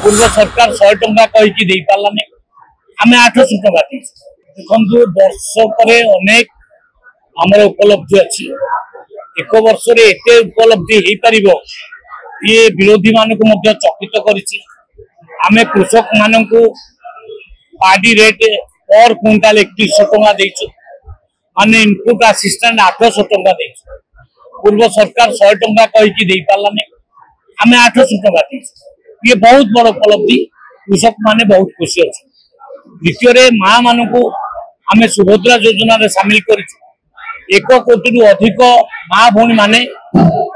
पूर्व सरकार 100 टंका कहीकि दे पारानी आम 800 टंका देखु वर्ष पर अनेक आमर उपलब्धि अच्छी एक वर्ष एत उपलब्धि हो पार ये विरोधी मान को चकित करें कृषक मान पार्टी रेट पर क्विंटाल 3100 टंका देचु माने इनपुट असिस्टेंट 800 टंका देचु पूर्व सरकार 100 टंका कहीकि दे पारानी आम 800 टंका देचु ये बहुत बड़ उपलब्धि कृषक माने बहुत खुशी अच्छे। द्वितीय माँ मान आम सुभद्रा योजना रे सामिल कर 1 कोटी रु अधिक माँ भौणी माने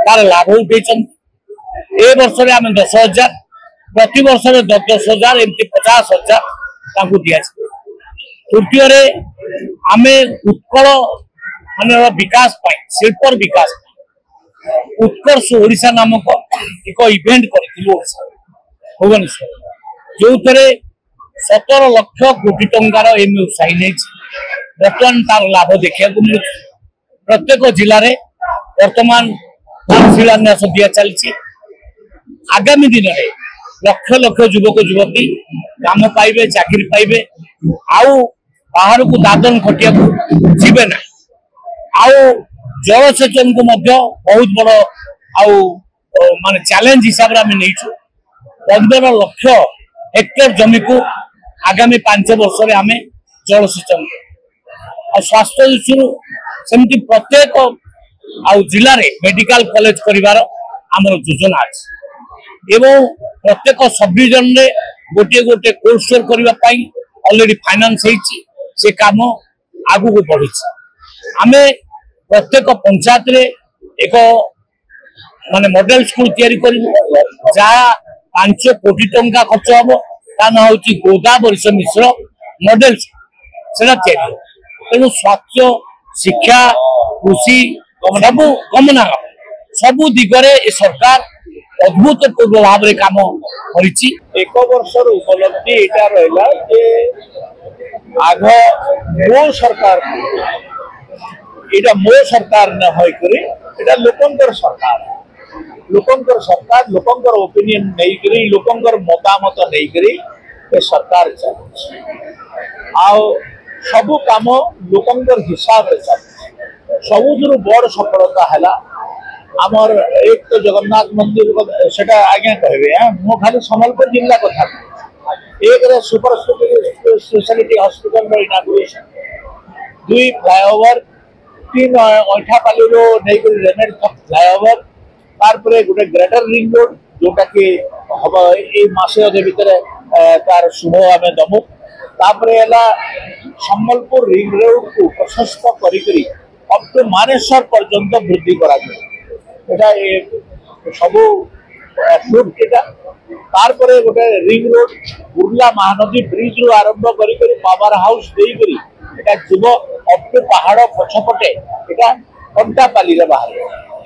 तार लाभ उठे ए वर्ष आम 10,000 प्रति वर्ष 10,000 एमती 50,000 दिया। तृतीय आम उत्कल मान विकास शिल्पर विकास उत्कर्ष ओडिशा नामक एक इवेंट कर भुवनेश्वर जो 17 लाख कोटी टंकार एमयूसाई नहीं बर्तमान तार लाभ देखा मिलूँ प्रत्येक जिले में वर्तमान शिलान्यास दिया चलती आगामी दिन में लक्ष लक्ष युवक युवती काम पाइबे चाकरी पाइबे आउ बाहर को दादन खटिया जीवे ना आउ जलसेचन को बहुत बड़ आउ माने चैलेंज हिसाब से आम नहीं 15 लाख हेक्टर जमी को आगामी 5 वर्ष में आम जलसेचन और स्वास्थ्य दृष्टि सेमती प्रत्येक जिले में मेडिकल कॉलेज करिवार आमर योजना अच्छी एवं प्रत्येक सब डिविजन रे गोटे गोटे कोल्ड स्टोर करने ऑलरेडी फाइनेंस से काम आगु को बढ़ी आम प्रत्येक पंचायत रे एक माने मॉडल स्कूल तैयारी करूँ जहाँ 5 कोटी टंका खर्च हम ता ना हूँ गोदावरी मिश्र मॉडल से तेणु स्वास्थ्य शिक्षा कृषि सब गमनागम सबू दिगरे सरकार अभूतपूर्व भाव में काम कर 1 वर्ष उपलब्धि यहाँ रहा आग मो सरकार यहाँ मो सरकार न होकर लोकंकर सरकार लोकंकर ओपिनियन नहीं लोकंकर मतामत नहीं सरकार चलती सबु काम लोकंकर हिसाब से चलती सबुठ बड़ सफलता है आमर एक तो जगन्नाथ मंदिर सेटा आज्ञा कहे मो खाली सम्बलपुर जिला कथा एक super speciality hospital inauguration 2 flyover 3 Athapali रेमेड फ्लाईओवर तार गोटे ग्रेटर रिंग रोड जोटा कि हम ये भितर तार शुभ आम दमु सम्बलपुर रिंग रोड को प्रशस्त करी अप टू मानेश्वर पर्यंत वृद्धि करा सब एप्रूव्ड तार गोटे ring road Burla Mahanadi bridge रु आरंभ करी पावर हाउस देकर जीव अप टू पहाड़ पछपटे यहाँ कंटापाली बाहर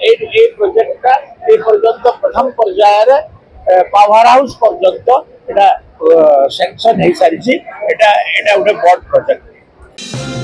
ये प्रोजेक्टा ये पर्यंत प्रथम पर्यायर पावर हाउस पर्यंत सैंक्शन हो सारी गोटे बड़ प्रोजेक्ट।